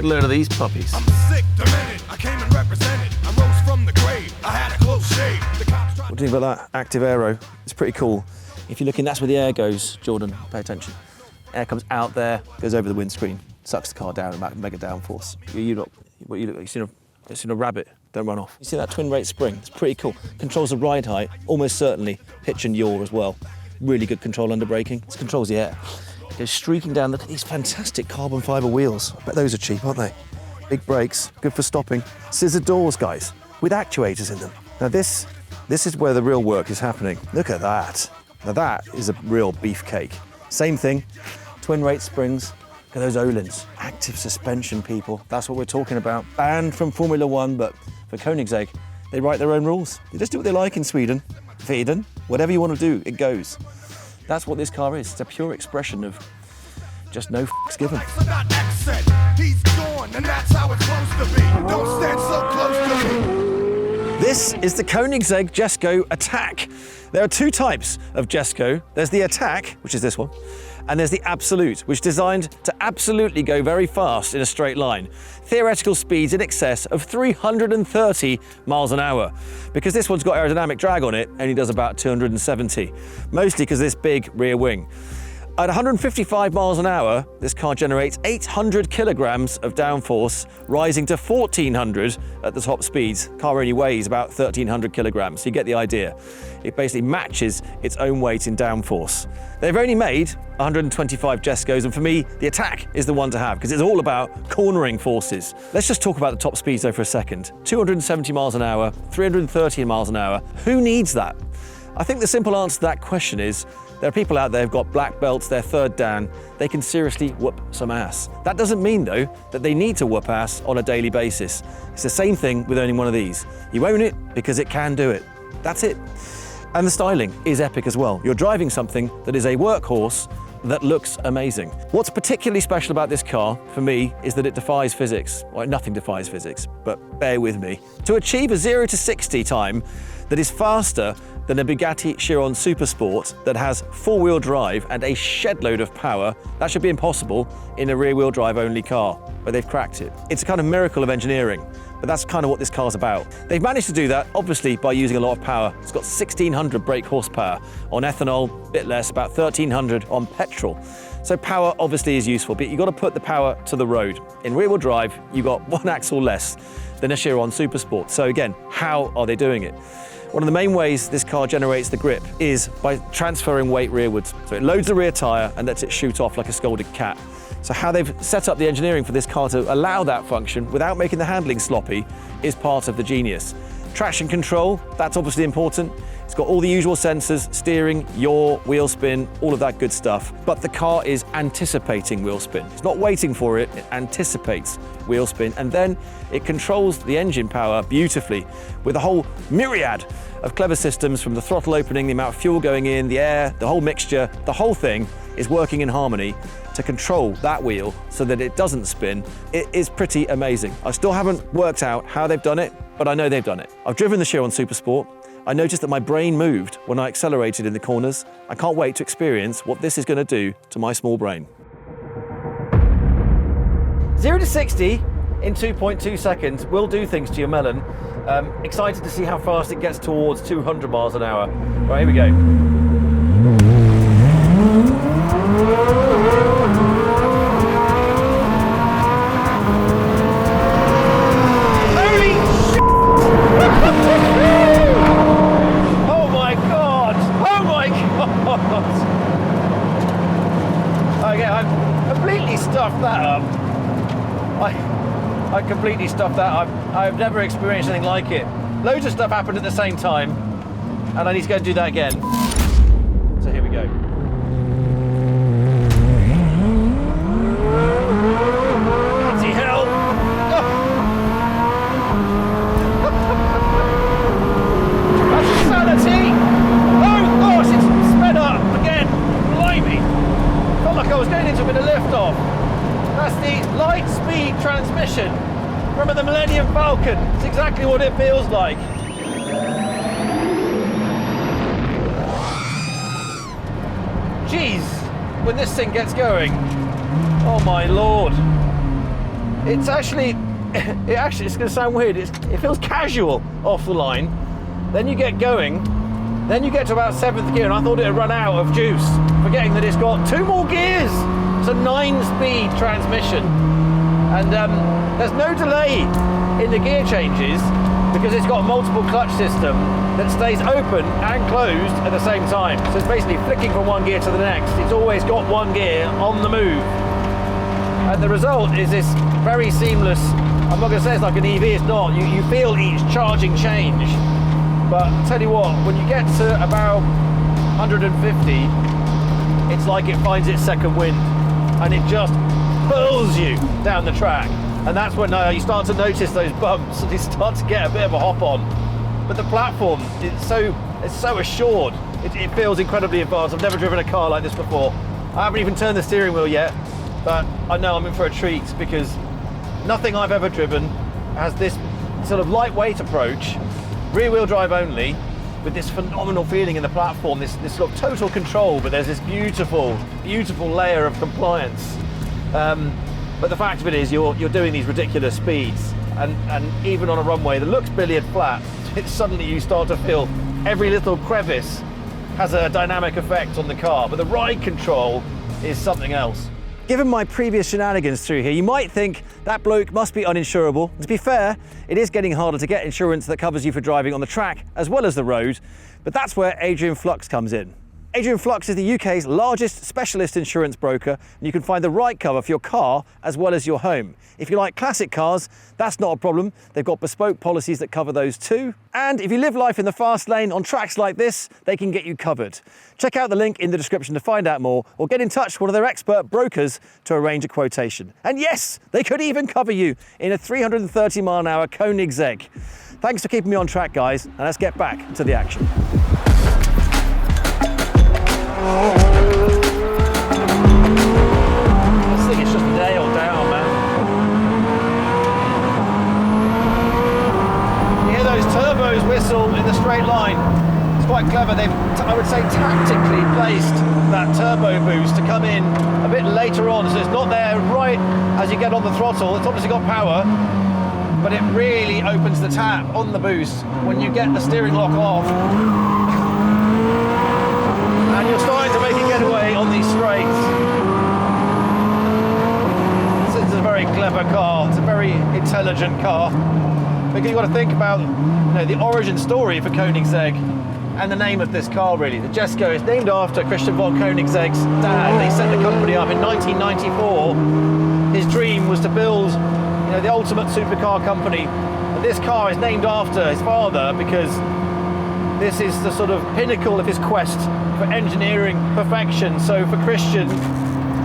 at a load of these puppies. I'm sick, demented. I came and represented. I rose from the grave. I had a close shave. What do you think about that? Active aero. It's pretty cool. If you're looking, that's where the air goes, Jordan. Pay attention. Air comes out there, goes over the windscreen, sucks the car down, mega downforce. You've seen a rabbit. Don't run off. You see that twin rate spring? It's pretty cool. Controls the ride height, almost certainly pitch and yaw as well. Really good control under braking. It controls the air. It goes streaking down. Look at these fantastic carbon fibre wheels. I bet those are cheap, aren't they? Big brakes, good for stopping. Scissor doors, guys, with actuators in them. Now this is where the real work is happening. Look at that. Now that is a real beefcake. Same thing, twin rate springs. Look at those Öhlins. Active suspension, people. That's what we're talking about. Banned from Formula One, but for Koenigsegg, they write their own rules. They just do what they like in Sweden. Sweden, whatever you want to do, it goes. That's what this car is. It's a pure expression of just no f***s given. He's gone, and that's how it's supposed to be. Don't stand so close to me. This is the Koenigsegg JESKO Attack. There are two types of JESKO. There's the Attack, which is this one, and there's the Absolute, which is designed to absolutely go very fast in a straight line. Theoretical speeds in excess of 330 miles an hour. Because this one's got aerodynamic drag on it, only does about 270, mostly because of this big rear wing. At 155 miles an hour, this car generates 800 kilograms of downforce, rising to 1,400 at the top speeds. Car only weighs about 1,300 kilograms, so you get the idea. It basically matches its own weight in downforce. They've only made 125 JESKOs, and for me, the Attack is the one to have, because it's all about cornering forces. Let's just talk about the top speeds though for a second. 270 miles an hour, 330 miles an hour. Who needs that? I think the simple answer to that question is, there are people out there who've got black belts, they're third dan, they can seriously whoop some ass. That doesn't mean, though, that they need to whoop ass on a daily basis. It's the same thing with owning one of these. You own it because it can do it. That's it. And the styling is epic as well. You're driving something that is a workhorse that looks amazing. What's particularly special about this car, for me, is that it defies physics. Well, nothing defies physics, but bear with me. To achieve a 0 to 60 time that is faster than a Bugatti Chiron Supersport that has four-wheel drive and a shed load of power, that should be impossible in a rear-wheel drive only car, but they've cracked it. It's a kind of miracle of engineering, but that's kind of what this car's about. They've managed to do that, obviously, by using a lot of power. It's got 1,600 brake horsepower on ethanol, a bit less, about 1,300 on petrol. So power obviously is useful, but you've got to put the power to the road. In rear-wheel drive, you've got one axle less than a Chiron Supersport. So again, how are they doing it? One of the main ways this car generates the grip is by transferring weight rearwards. So it loads the rear tyre and lets it shoot off like a scolded cat. So how they've set up the engineering for this car to allow that function without making the handling sloppy is part of the genius. Traction control, that's obviously important. It's got all the usual sensors, steering, yaw, wheel spin, all of that good stuff. But the car is anticipating wheel spin. It's not waiting for it, it anticipates wheel spin. And then it controls the engine power beautifully with a whole myriad of clever systems, from the throttle opening, the amount of fuel going in, the air, the whole mixture. The whole thing is working in harmony to control that wheel so that it doesn't spin. It is pretty amazing. I still haven't worked out how they've done it, but I know they've done it. I've driven the Chiron Supersport. I noticed that my brain moved when I accelerated in the corners. I can't wait to experience what this is going to do to my small brain. 0 to 60 in 2.2 seconds will do things to your melon. Excited to see how fast it gets towards 200 miles an hour. Right, here we go. Okay, I've completely stuffed that up. I completely stuffed that up. I've never experienced anything like it. Loads of stuff happened at the same time, and I need to go and do that again. So here we go. Bloody hell! That's insanity! Oh gosh, it's sped up again. Blimey! Felt like I was going into a bit of lift off. That's the light speed transmission. Remember the Millennium Falcon? It's exactly what it feels like. Jeez, when this thing gets going. Oh my lord. it's actually, it's going to sound weird, it feels casual off the line. Then you get going, then you get to about 7th gear, and I thought it had run out of juice, forgetting that it's got 2 more gears. It's a 9-speed transmission, and there's no delay in the gear changes because it's got a multiple clutch system that stays open and closed at the same time. So it's basically flicking from one gear to the next. It's always got one gear on the move. And the result is this very seamless, I'm not going to say it's like an EV, it's not. You feel each charging change. But I'll tell you what, when you get to about 150, it's like it finds its second wind and it just hurls you down the track. And that's when you start to notice those bumps and you start to get a bit of a hop on. But the platform, it's so assured. It feels incredibly advanced. I've never driven a car like this before. I haven't even turned the steering wheel yet, but I know I'm in for a treat because nothing I've ever driven has this sort of lightweight approach, rear wheel drive only, with this phenomenal feeling in the platform, this sort of total control, but there's this beautiful, beautiful layer of compliance. But the fact of it is you're doing these ridiculous speeds, and even on a runway that looks billiard flat, suddenly you start to feel every little crevice has a dynamic effect on the car, but the ride control is something else. Given my previous shenanigans through here, you might think that bloke must be uninsurable. To be fair, it is getting harder to get insurance that covers you for driving on the track as well as the road, but that's where Adrian Flux comes in. Adrian Flux is the UK's largest specialist insurance broker, and you can find the right cover for your car as well as your home. If you like classic cars, that's not a problem. They've got bespoke policies that cover those too. And if you live life in the fast lane on tracks like this, they can get you covered. Check out the link in the description to find out more, or get in touch with one of their expert brokers to arrange a quotation. And yes, they could even cover you in a 330-mile-an-hour Koenigsegg. Thanks for keeping me on track, guys, and let's get back to the action. This thing is just nailed down, man. You hear those turbos whistle in the straight line. It's quite clever. They've, I would say, tactically placed that turbo boost to come in a bit later on, so it's not there right as you get on the throttle. It's obviously got power, but it really opens the tap on the boost when you get the steering lock off. And you're starting to make a getaway on these straights. This is a very clever car. It's a very intelligent car. But you've got to think about, the origin story for Koenigsegg and the name of this car, really. The JESKO is named after Christian von Koenigsegg's dad. They set the company up in 1994. His dream was to build, the ultimate supercar company. And this car is named after his father because this is the sort of pinnacle of his quest for engineering perfection. So for Christian,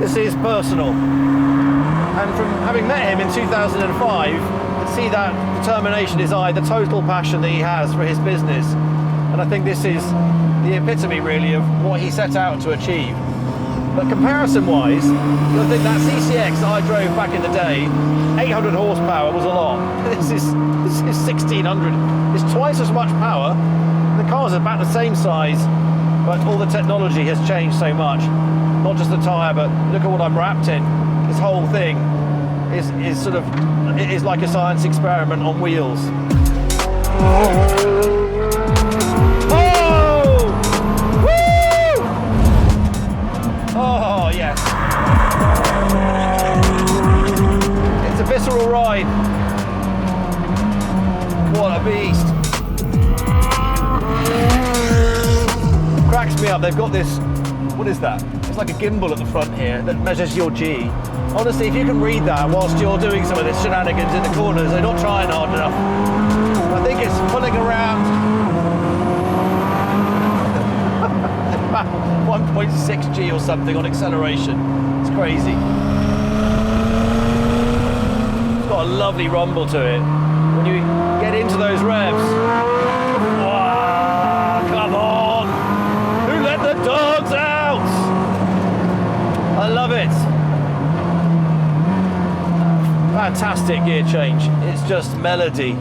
this is personal. And from having met him in 2005, you can see that determination in his eye, the total passion that he has for his business. And I think this is the epitome, really, of what he set out to achieve. But comparison-wise, you'll think that CCX that I drove back in the day, 800 horsepower was a lot. This is 1600. It's twice as much power. The car's about the same size, but all the technology has changed so much. Not just the tyre, but look at what I'm wrapped in. This whole thing is like a science experiment on wheels. Oh! Woo! Oh, yes. It's a visceral ride. What a beast. Cracks me up. They've got this, what is that? It's like a gimbal at the front here that measures your G. Honestly, if you can read that whilst you're doing some of this shenanigans in the corners, they're not trying hard enough. I think it's pulling around 1.6 G or something on acceleration. It's crazy. It's got a lovely rumble to it. When you get into those revs, come on! Who let the dogs out? I love it. Fantastic gear change. It's just melody.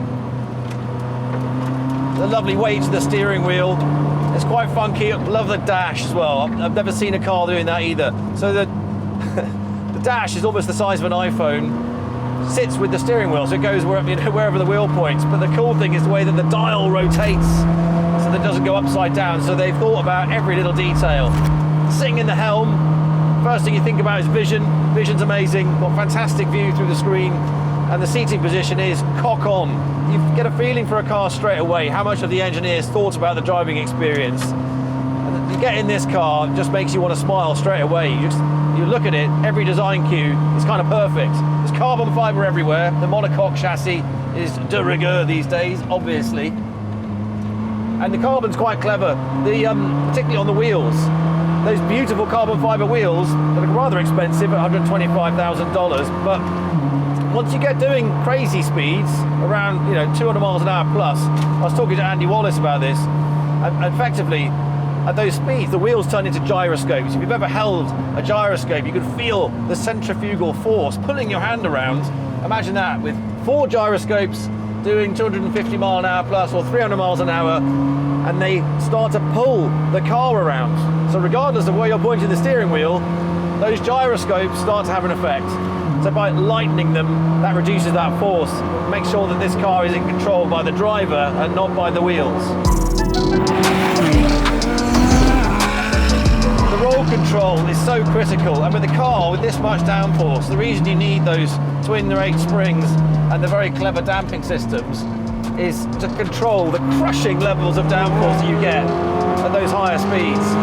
The lovely weight to the steering wheel. It's quite funky. I love the dash as well. I've never seen a car doing that either. So the dash is almost the size of an iPhone. sits with the steering wheel, so it goes wherever the wheel points. But the cool thing is the way that the dial rotates so that it doesn't go upside down. So they've thought about every little detail. Sitting in the helm, first thing you think about is vision. Vision's amazing, got fantastic view through the screen, and the seating position is cock on. You get a feeling for a car straight away, how much of the engineers thought about the driving experience. And you get in this car, it just makes you want to smile straight away. You look at it, every design cue is kind of perfect. There's carbon fibre everywhere. The monocoque chassis is de rigueur these days, obviously. And the carbon's quite clever, particularly on the wheels. Those beautiful carbon fibre wheels that are rather expensive at $125,000, but once you get doing crazy speeds, around 200 miles an hour plus, I was talking to Andy Wallace about this, and effectively, at those speeds, the wheels turn into gyroscopes. If you've ever held a gyroscope, you can feel the centrifugal force pulling your hand around. Imagine that with 4 gyroscopes doing 250 mile an hour plus or 300 miles an hour, and they start to pull the car around. So regardless of where you're pointing the steering wheel, those gyroscopes start to have an effect. So by lightening them, that reduces that force, makes sure that this car is in control by the driver and not by the wheels. The roll control is so critical, and with the car with this much downforce, the reason you need those twin rate springs and the very clever damping systems is to control the crushing levels of downforce that you get at those higher speeds.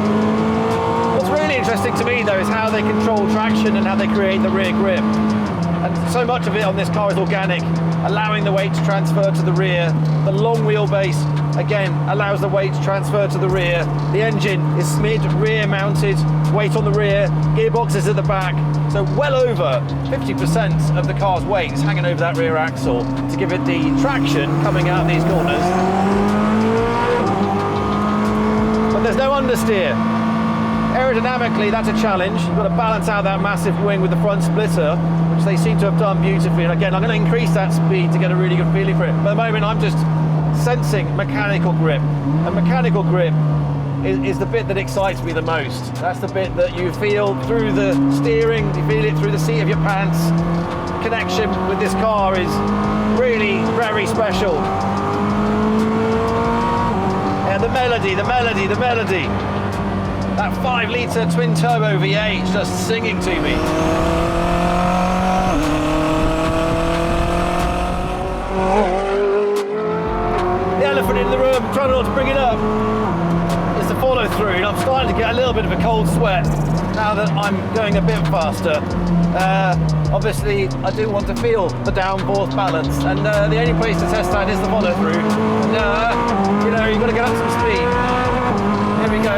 What's really interesting to me though is how they control traction and how they create the rear grip. And so much of it on this car is organic, allowing the weight to transfer to the rear. The long wheelbase, again, allows the weight to transfer to the rear. The engine is mid-rear mounted, weight on the rear, gearbox is at the back. So well over 50% of the car's weight is hanging over that rear axle to give it the traction coming out of these corners. But there's no understeer. Aerodynamically, that's a challenge. You've got to balance out that massive wing with the front splitter, which they seem to have done beautifully. And again, I'm going to increase that speed to get a really good feeling for it. But at the moment, I'm just sensing mechanical grip. And mechanical grip is the bit that excites me the most. That's the bit that you feel through the steering, you feel it through the seat of your pants. The connection with this car is really very special. Yeah, the melody. That 5-litre twin turbo V8 just singing to me. The elephant in the room, trying not to bring it up, is the follow through. And I'm starting to get a little bit of a cold sweat now that I'm going a bit faster. Obviously, I do want to feel the downforce balance, and the only place to test that is the follow through. You've got to get up some speed. Here we go.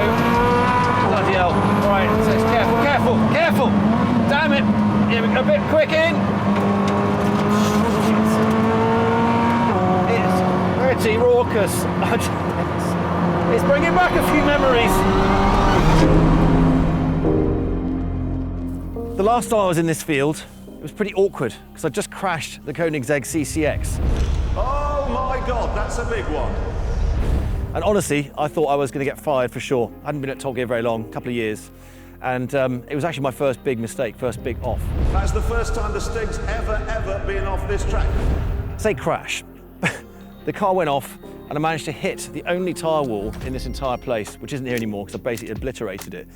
Bloody hell. All right, so careful. Damn it. Here we go, a bit quick in. It's pretty raucous. It's bringing back a few memories. The last time I was in this field, it was pretty awkward because I just crashed the Koenigsegg CCX. Oh my God, that's a big one. And honestly, I thought I was going to get fired for sure. I hadn't been at Top Gear very long, a couple of years. And it was actually my first big mistake, first big off. That's the first time the Stig's ever been off this track. Say crash. The car went off and I managed to hit the only tyre wall in this entire place, which isn't here anymore because I basically obliterated it.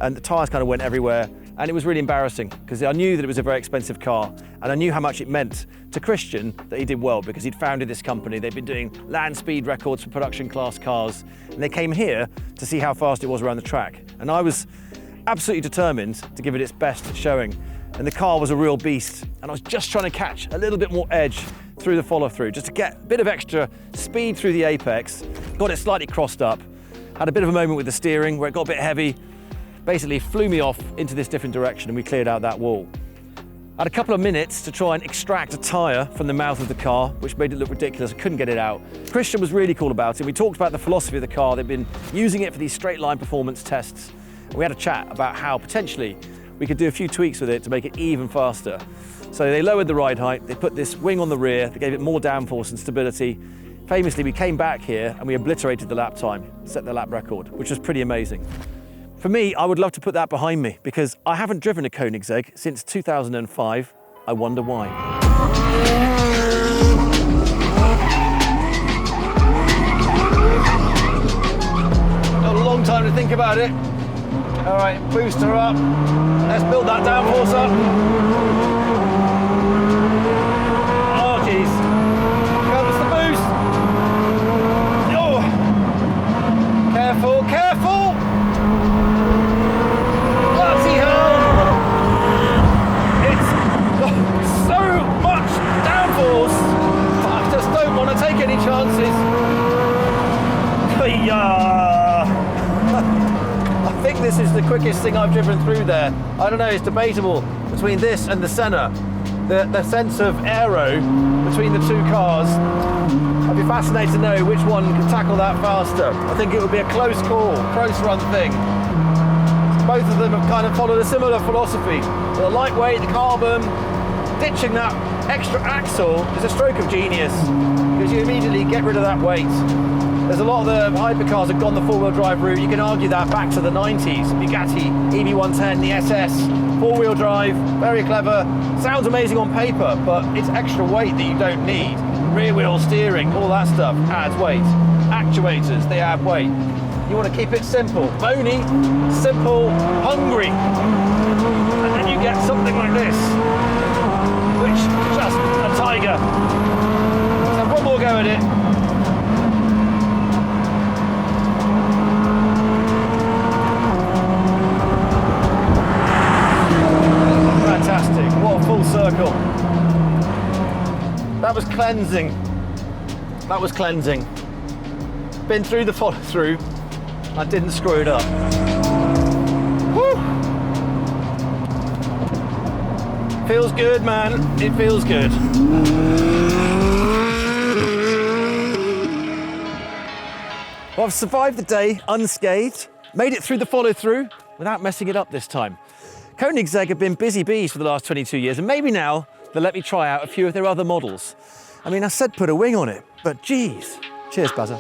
And the tyres kind of went everywhere. And it was really embarrassing because I knew that it was a very expensive car and I knew how much it meant to Christian that he did well because he'd founded this company. They'd been doing land speed records for production class cars and they came here to see how fast it was around the track. And I was absolutely determined to give it its best showing. And the car was a real beast. And I was just trying to catch a little bit more edge through the follow through, just to get a bit of extra speed through the apex. Got it slightly crossed up. Had a bit of a moment with the steering where it got a bit heavy. Basically flew me off into this different direction and we cleared out that wall. I had a couple of minutes to try and extract a tyre from the mouth of the car, which made it look ridiculous. I couldn't get it out. Christian was really cool about it. We talked about the philosophy of the car. They've been using it for these straight line performance tests. And we had a chat about how potentially we could do a few tweaks with it to make it even faster. So they lowered the ride height, they put this wing on the rear, they gave it more downforce and stability. Famously, we came back here and we obliterated the lap time, set the lap record, which was pretty amazing. For me, I would love to put that behind me because I haven't driven a Koenigsegg since 2005. I wonder why. Got a long time to think about it. All right, booster up. Let's build that downforce up. Oh, geez. Comes the boost. Oh. Careful, careful. Bloody hell. It's so much downforce. I just don't want to take any chances. I think this is the quickest thing I've driven through there. I don't know, it's debatable between this and the Senna. The sense of aero between the two cars. I'd be fascinated to know which one can tackle that faster. I think it would be a close call, close run thing. Both of them have kind of followed a similar philosophy. The lightweight, the carbon, ditching that extra axle is a stroke of genius because you immediately get rid of that weight. There's a lot of the hypercars have gone the four-wheel drive route. You can argue that back to the 90s. Bugatti, EV110, the SS, four-wheel drive, very clever. Sounds amazing on paper, but it's extra weight that you don't need. Rear wheel steering, all that stuff adds weight. Actuators, they add weight. You want to keep it simple. Bony, simple, hungry. And then you get something like this, which is just a tiger. Let's have one more go at it. Fantastic, what a full circle. That was cleansing. That was cleansing. Been through the follow through. I didn't screw it up. Woo! Feels good, man. It feels good. Well, I've survived the day unscathed, made it through the follow through without messing it up this time. Koenigsegg have been busy bees for the last 22 years, and maybe now they'll let me try out a few of their other models. I mean, I said put a wing on it, but geez. Cheers, Buzzer.